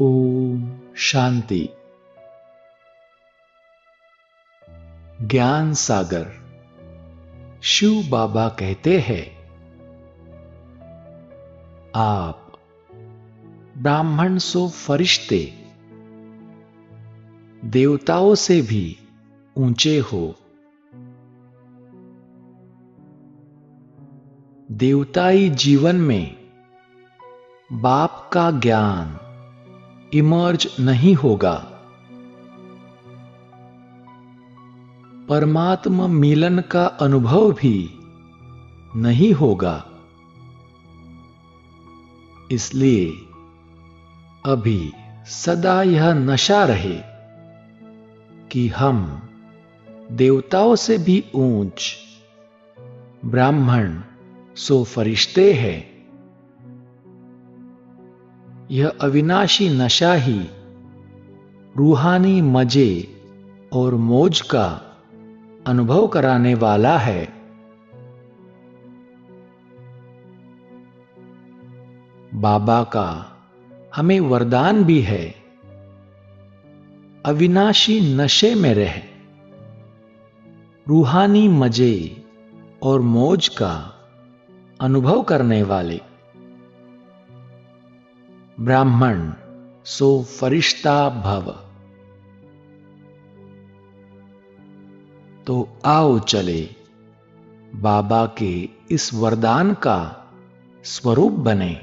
ओम शांति। ज्ञान सागर शिव बाबा कहते हैं, आप ब्राह्मण सो फरिश्ते, देवताओं से भी ऊंचे हो। देवताई जीवन में बाप का ज्ञान इमर्ज नहीं होगा। परमात्मा मिलन का अनुभव भी नहीं होगा। इसलिए अभी सदा यह नशा रहे कि हम देवताओं से भी ऊंच, ब्राह्मण सो फरिश्ते हैं। यह अविनाशी नशा ही रूहानी मजे और मौज का अनुभव कराने वाला है। बाबा का हमें वरदान भी है, अविनाशी नशे में रह, रूहानी मजे और मौज का अनुभव करने वाले। ब्राह्मण सो फरिश्ता भव। तो आओ चले बाबा के इस वरदान का स्वरूप बने।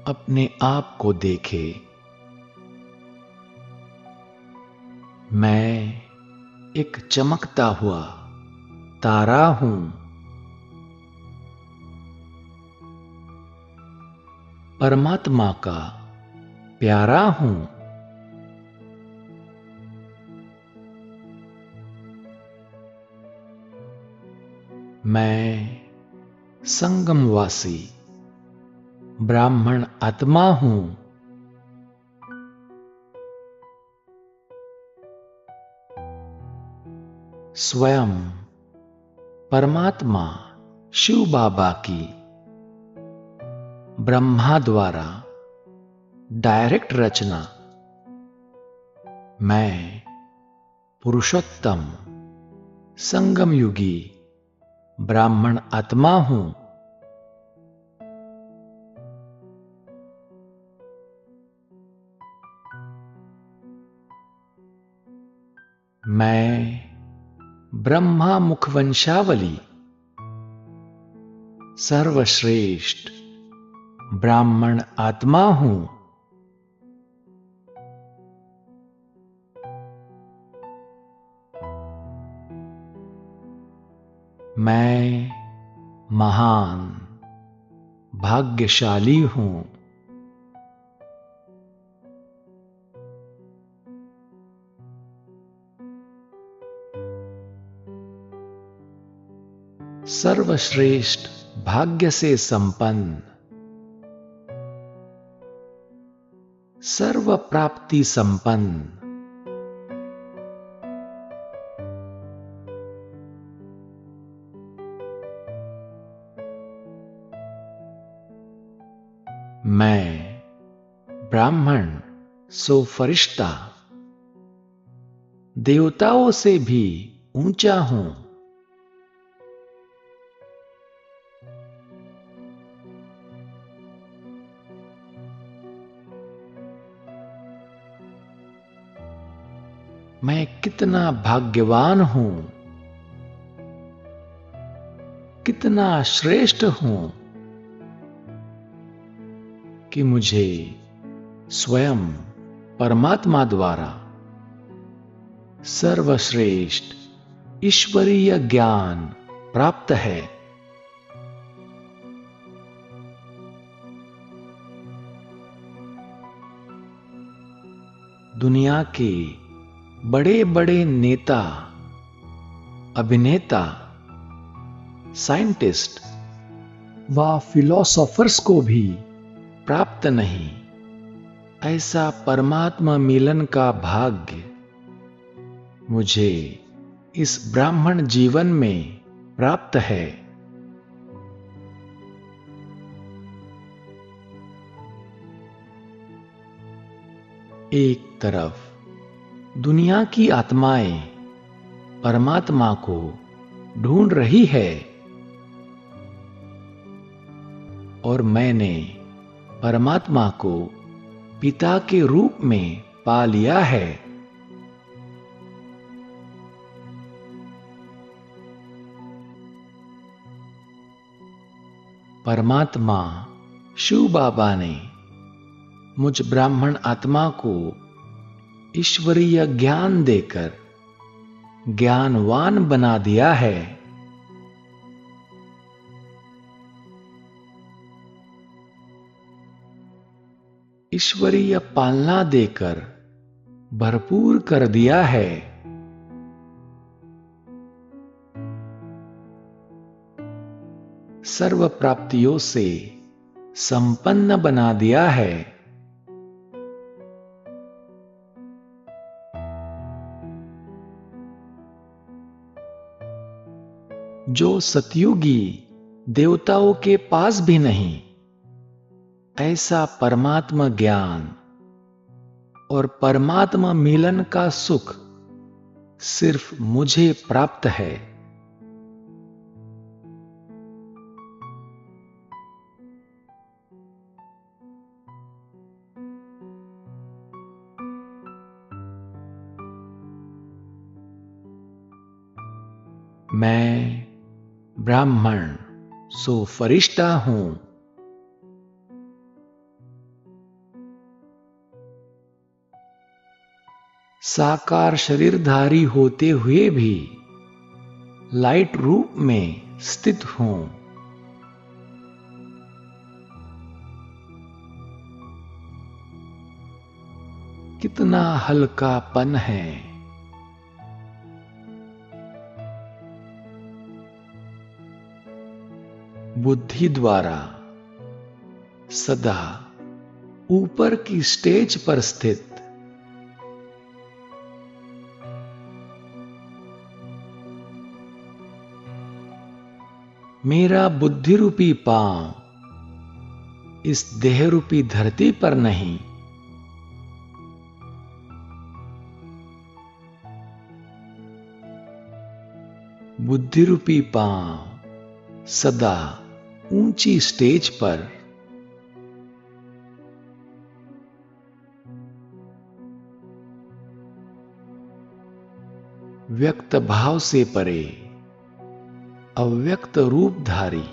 अपने आप को देखे, मैं एक चमकता हुआ तारा हूं। परमात्मा का प्यारा हूं। मैं संगमवासी ब्राह्मण आत्मा हूं। स्वयं परमात्मा शिव बाबा की ब्रह्मा द्वारा डायरेक्ट रचना। मैं पुरुषोत्तम संगम युगी ब्राह्मण आत्मा हूं। मैं ब्रह्मा मुखवंशावली सर्वश्रेष्ठ ब्राह्मण आत्मा हूं। मैं महान भाग्यशाली हूं। सर्वश्रेष्ठ भाग्य से संपन्न, सर्व प्राप्ति संपन्न, मैं ब्राह्मण सो फरिश्ता, देवताओं से भी ऊंचा हूं। मैं कितना भाग्यवान हूं, कितना श्रेष्ठ हूं कि मुझे स्वयं परमात्मा द्वारा सर्वश्रेष्ठ ईश्वरीय ज्ञान प्राप्त है। दुनिया के बड़े बड़े नेता, अभिनेता, साइंटिस्ट व फिलोसोफर्स को भी प्राप्त नहीं। ऐसा परमात्मा मिलन का भाग्य मुझे इस ब्राह्मण जीवन में प्राप्त है। एक तरफ दुनिया की आत्माएं परमात्मा को ढूंढ रही है और मैंने परमात्मा को पिता के रूप में पा लिया है। परमात्मा शिव बाबा ने मुझ ब्राह्मण आत्मा को ईश्वरीय ज्ञान देकर ज्ञानवान बना दिया है। ईश्वरीय पालना देकर भरपूर कर दिया है। सर्व प्राप्तियों से संपन्न बना दिया है। जो सतयुगी देवताओं के पास भी नहीं, ऐसा परमात्मा ज्ञान और परमात्मा मिलन का सुख सिर्फ मुझे प्राप्त है। मैं ब्राह्मण सो फरिश्ता हूं। साकार शरीरधारी होते हुए भी लाइट रूप में स्थित हूं। कितना हल्कापन है। बुद्धि द्वारा सदा ऊपर की स्टेज पर स्थित मेरा बुद्धि रूपी पांव इस देह रूपी धरती पर नहीं, बुद्धि रूपी पांव सदा ऊंची स्टेज पर व्यक्त भाव से परे अव्यक्त रूपधारी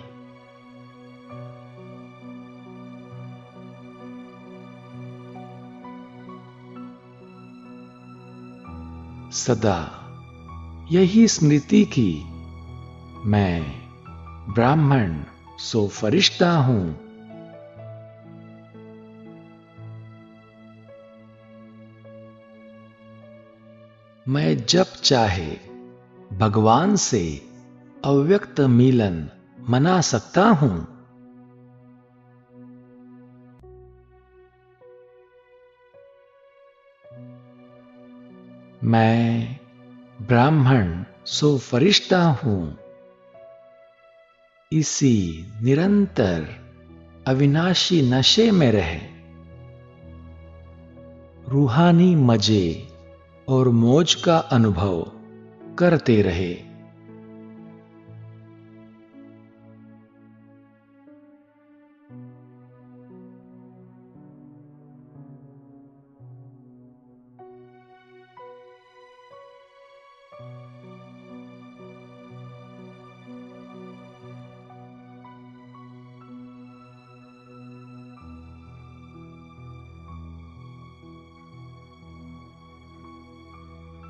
सदा यही स्मृति की मैं ब्राह्मण सो फरिश्ता हूं। मैं जब चाहे भगवान से अव्यक्त मिलन मना सकता हूं। मैं ब्राह्मण सो फरिश्ता हूं। इसी निरंतर अविनाशी नशे में रहे रूहानी मजे और मौज का अनुभव करते रहे।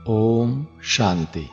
ओम शांति।